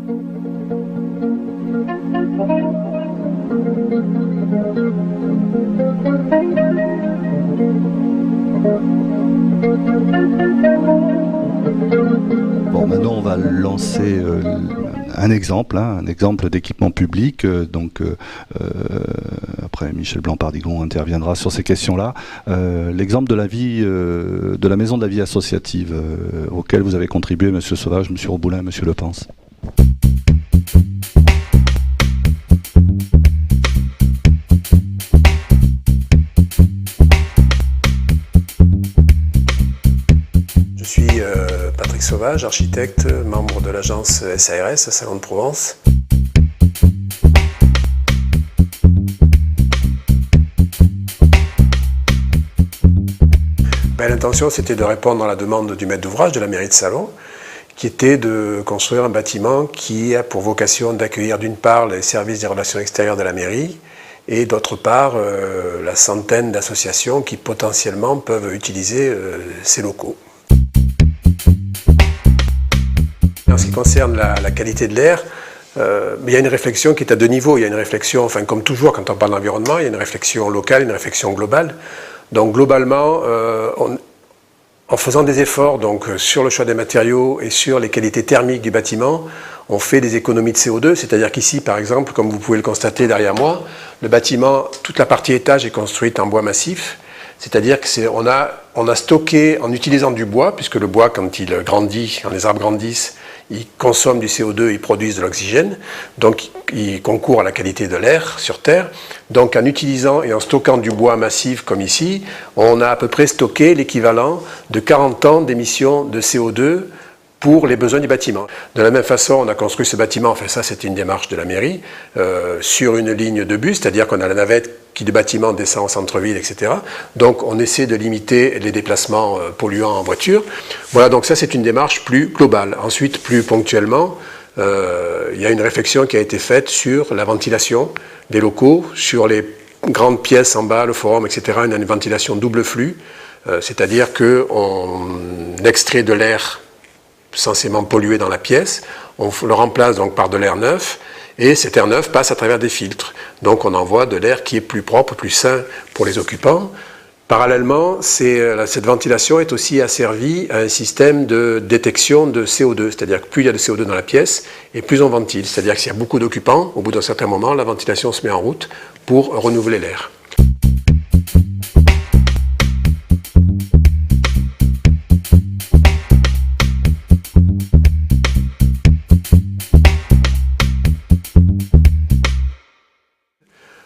Bon, maintenant on va lancer un exemple d'équipement public. Après Michel Blanc-Pardigon interviendra sur ces questions-là. L'exemple de la vie, de la maison de la vie associative auquel vous avez contribué, Monsieur Sauvage, Monsieur Roboulin, Monsieur Lepens. Je suis Patrick Sauvage, architecte, membre de l'agence SARS à Salon de Provence. L'intention, c'était de répondre à la demande du maître d'ouvrage de la mairie de Salon, qui était de construire un bâtiment qui a pour vocation d'accueillir d'une part les services des relations extérieures de la mairie et d'autre part la centaine d'associations qui potentiellement peuvent utiliser ces locaux. En ce qui concerne la qualité de l'air, il y a une réflexion qui est à deux niveaux. Il y a une réflexion, enfin comme toujours quand on parle d'environnement, il y a une réflexion locale, une réflexion globale. Donc globalement, en faisant des efforts donc, sur le choix des matériaux et sur les qualités thermiques du bâtiment, on fait des économies de CO2, c'est-à-dire qu'ici, par exemple, comme vous pouvez le constater derrière moi, le bâtiment, toute la partie étage est construite en bois massif, c'est-à-dire qu'on a stocké, en utilisant du bois, puisque le bois, quand il grandit, quand les arbres grandissent, ils consomment du CO2, ils produisent de l'oxygène, donc ils concourent à la qualité de l'air sur Terre. Donc en utilisant et en stockant du bois massif comme ici, on a à peu près stocké l'équivalent de 40 ans d'émissions de CO2 pour les besoins du bâtiment. De la même façon, on a construit ce bâtiment, enfin ça c'était une démarche de la mairie, sur une ligne de bus, c'est-à-dire qu'on a la navette qui du bâtiment descend au centre-ville, etc. Donc on essaie de limiter les déplacements polluants en voiture. Voilà, donc ça c'est une démarche plus globale. Ensuite, plus ponctuellement, il y a une réflexion qui a été faite sur la ventilation des locaux, sur les grandes pièces en bas, le forum, etc. Une ventilation double flux, c'est-à-dire qu'on extrait de l'air censément pollué dans la pièce, on le remplace donc par de l'air neuf, et cet air neuf passe à travers des filtres. Donc on envoie de l'air qui est plus propre, plus sain pour les occupants. Parallèlement, cette ventilation est aussi asservie à un système de détection de CO2, c'est-à-dire que plus il y a de CO2 dans la pièce, et plus on ventile. C'est-à-dire que s'il y a beaucoup d'occupants, au bout d'un certain moment, la ventilation se met en route pour renouveler l'air.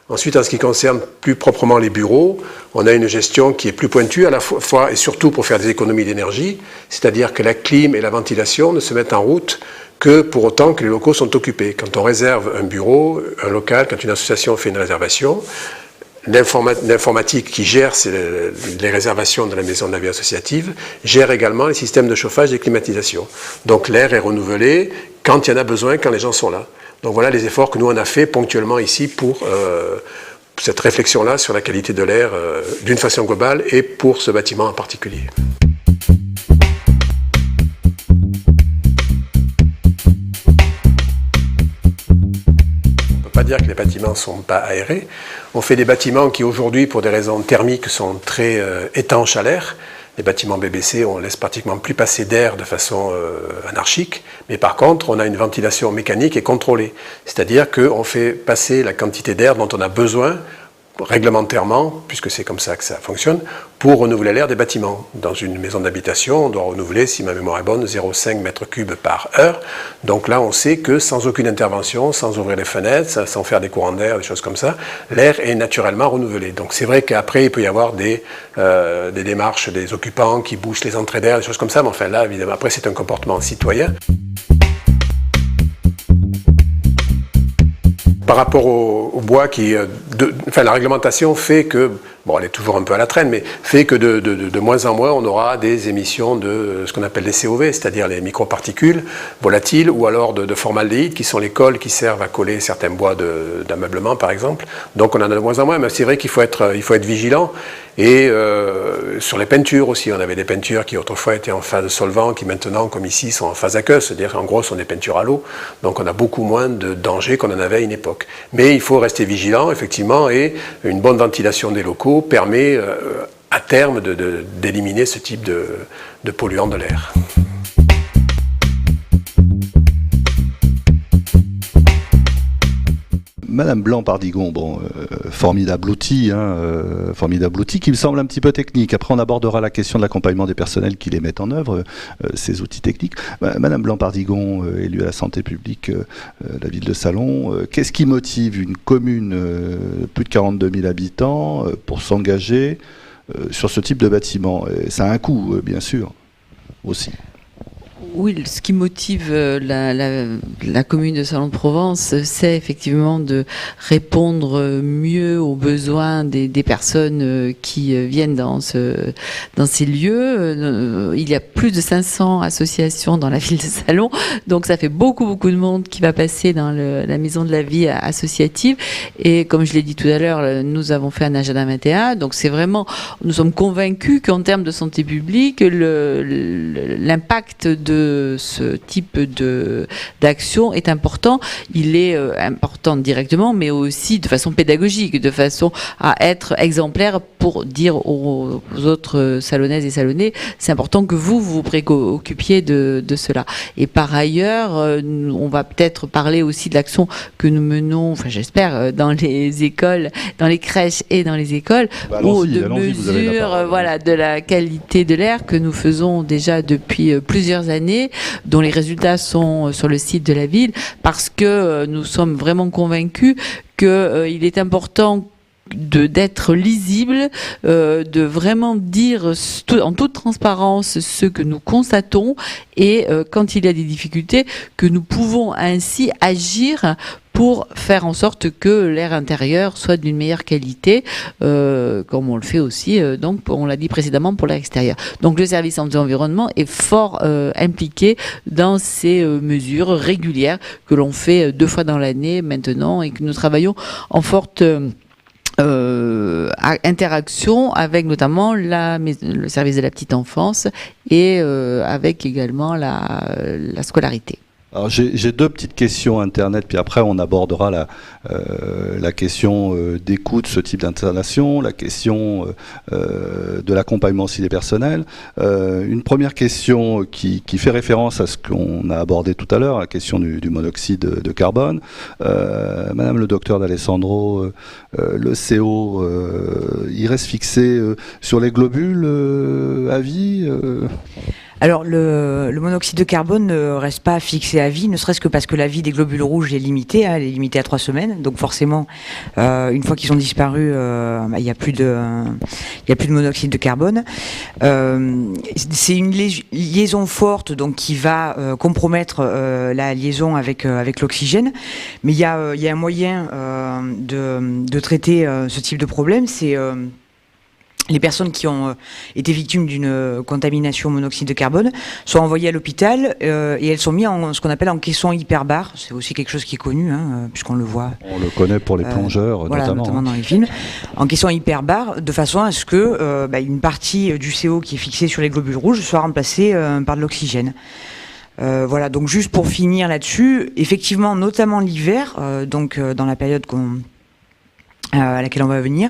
Ensuite, en ce qui concerne plus proprement les bureaux, on a une gestion qui est plus pointue à la fois et surtout pour faire des économies d'énergie, c'est-à-dire que la clim et la ventilation ne se mettent en route que pour autant que les locaux sont occupés. Quand on réserve un bureau, un local, quand une association fait une réservation, l'informatique qui gère les réservations de la maison de la vie associative gère également les systèmes de chauffage et de climatisation. Donc l'air est renouvelé quand il y en a besoin, quand les gens sont là. Donc voilà les efforts que nous on a fait ponctuellement ici pour cette réflexion-là sur la qualité de l'air d'une façon globale et pour ce bâtiment en particulier. On ne peut pas dire que les bâtiments ne sont pas aérés. On fait des bâtiments qui aujourd'hui, pour des raisons thermiques, sont très étanches à l'air. Les bâtiments BBC, on laisse pratiquement plus passer d'air de façon anarchique, mais par contre, on a une ventilation mécanique et contrôlée. C'est-à-dire qu'on fait passer la quantité d'air dont on a besoin réglementairement, puisque c'est comme ça que ça fonctionne, pour renouveler l'air des bâtiments. Dans une maison d'habitation, on doit renouveler, si ma mémoire est bonne, 0,5 m3 par heure. Donc là, on sait que sans aucune intervention, sans ouvrir les fenêtres, sans faire des courants d'air, des choses comme ça, l'air est naturellement renouvelé. Donc c'est vrai qu'après, il peut y avoir des démarches des occupants qui bouchent les entrées d'air, des choses comme ça, mais enfin là, évidemment, après, c'est un comportement citoyen. Par rapport au bois, la réglementation fait que bon, elle est toujours un peu à la traîne, mais fait que de moins en moins, on aura des émissions de ce qu'on appelle les COV, c'est-à-dire les microparticules volatiles, ou alors de formaldéhyde, qui sont les colles qui servent à coller certains bois d'ameublement, par exemple. Donc on en a de moins en moins, mais c'est vrai qu'il faut être vigilant. Et sur les peintures aussi, on avait des peintures qui autrefois étaient en phase solvant, qui maintenant, comme ici, sont en phase aqueuse, c'est-à-dire en gros sont des peintures à l'eau. Donc on a beaucoup moins de danger qu'on en avait à une époque. Mais il faut rester vigilant, effectivement, et une bonne ventilation des locaux permet à terme d'éliminer ce type de polluants de l'air. Madame Blanc-Pardigon, formidable outil qui me semble un petit peu technique. Après, on abordera la question de l'accompagnement des personnels qui les mettent en œuvre, ces outils techniques. Madame Blanc-Pardigon, élue à la santé publique, la ville de Salon, qu'est-ce qui motive une commune plus de 42 000 habitants pour s'engager sur ce type de bâtiment? Et ça a un coût, bien sûr, aussi. Oui, ce qui motive la commune de Salon-de-Provence, c'est effectivement de répondre mieux aux besoins des personnes qui viennent dans ces lieux. Il y a plus de 500 associations dans la ville de Salon, donc ça fait beaucoup de monde qui va passer dans la maison de la vie associative. Et comme je l'ai dit tout à l'heure, nous avons fait un agenda 21, donc c'est vraiment, nous sommes convaincus qu'en termes de santé publique, l'impact de ce type d'action est important. Il est important directement, mais aussi de façon pédagogique, de façon à être exemplaire pour dire aux autres Salonnaises et Salonnais, c'est important que vous vous préoccupiez de cela. Et par ailleurs, on va peut-être parler aussi de l'action que nous menons, enfin j'espère, dans les écoles, dans les crèches et dans les écoles, ou de mesures, voilà, de la qualité de l'air que nous faisons déjà depuis plusieurs années, dont les résultats sont sur le site de la ville, parce que nous sommes vraiment convaincus qu'il est important d'être lisible, de vraiment dire en toute transparence ce que nous constatons, et quand il y a des difficultés, que nous pouvons ainsi agir pour faire en sorte que l'air intérieur soit d'une meilleure qualité, comme on le fait aussi, donc on l'a dit précédemment, pour l'air extérieur. Donc le service environnement est fort impliqué dans ces mesures régulières que l'on fait 2 fois dans l'année maintenant, et que nous travaillons en forte interaction avec notamment le service de la petite enfance et avec également la scolarité. Alors j'ai 2 petites questions Internet, puis après on abordera la question des coûts de ce type d'installation, la question de l'accompagnement aussi des personnels. Une première question qui fait référence à ce qu'on a abordé tout à l'heure, la question du monoxyde de carbone. Madame le docteur d'Alessandro, le CO, il reste fixé sur les globules à vie Alors, le monoxyde de carbone ne reste pas fixé à vie, ne serait-ce que parce que la vie des globules rouges est limitée, elle est limitée à 3 semaines. Donc forcément, une fois qu'ils ont disparu, il n'y a plus de monoxyde de carbone. C'est une liaison forte, donc qui va compromettre la liaison avec l'oxygène. Mais il y a un moyen de traiter ce type de problème, c'est les personnes qui ont été victimes d'une contamination au monoxyde de carbone sont envoyées à l'hôpital et elles sont mises en ce qu'on appelle en caisson hyperbare. C'est aussi quelque chose qui est connu, puisqu'on le voit. On le connaît pour les plongeurs, voilà, notamment dans les films. En caisson hyperbare, de façon à ce que une partie du CO qui est fixée sur les globules rouges soit remplacée par de l'oxygène. Voilà, donc juste pour finir là-dessus, effectivement, notamment l'hiver, dans la période à laquelle on va venir,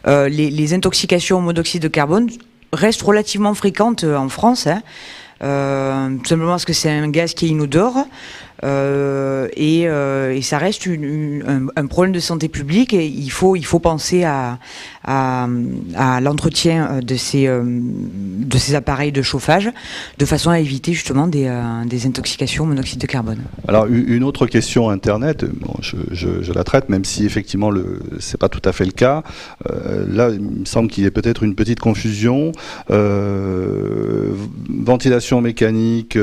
les intoxications au monoxyde de carbone restent relativement fréquentes en France, tout simplement parce que c'est un gaz qui est inodore, et ça reste un problème de santé publique, et il faut penser à l'entretien de ces appareils de chauffage, de façon à éviter justement des intoxications au monoxyde de carbone. Alors une autre question Internet, je la traite, même si effectivement c'est pas tout à fait le cas. Là, il me semble qu'il y a peut-être une petite confusion. Ventilation mécanique,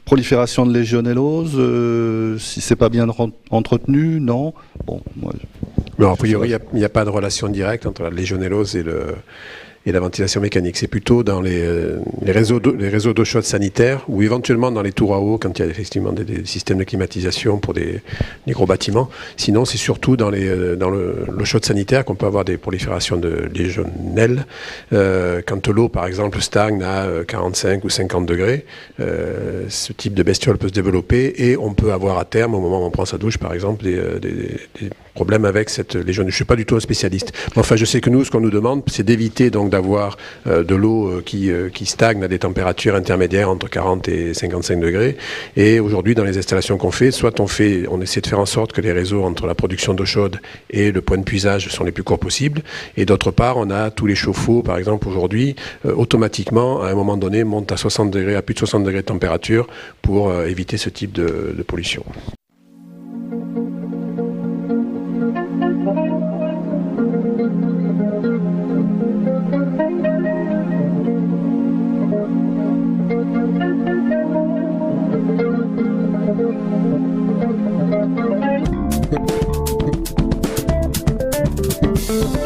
prolifération de légionellose, si c'est pas bien entretenu, non. Bon, moi, Mais a priori, il n'y a pas de relation directe entre la légionellose et la ventilation mécanique. C'est plutôt dans les réseaux d'eau chaude sanitaire ou éventuellement dans les tours à eau quand il y a effectivement des systèmes de climatisation pour des gros bâtiments. Sinon, c'est surtout dans l'eau chaude sanitaire qu'on peut avoir des proliférations de légionelles. Quand l'eau, par exemple, stagne à 45 ou 50 degrés, ce type de bestiole peut se développer et on peut avoir à terme, au moment où on prend sa douche, par exemple, des problèmes avec cette légionnelle. Je ne suis pas du tout un spécialiste. Mais enfin, je sais que nous, ce qu'on nous demande, c'est d'éviter donc d'avoir de l'eau qui stagne à des températures intermédiaires entre 40 et 55 degrés. Et aujourd'hui, dans les installations qu'on fait, soit on essaie de faire en sorte que les réseaux entre la production d'eau chaude et le point de puisage sont les plus courts possibles. Et d'autre part, on a tous les chauffe-eau, par exemple, aujourd'hui, automatiquement, à un moment donné, montent à 60 degrés, à plus de 60 degrés de température pour éviter ce type de pollution. Thank you.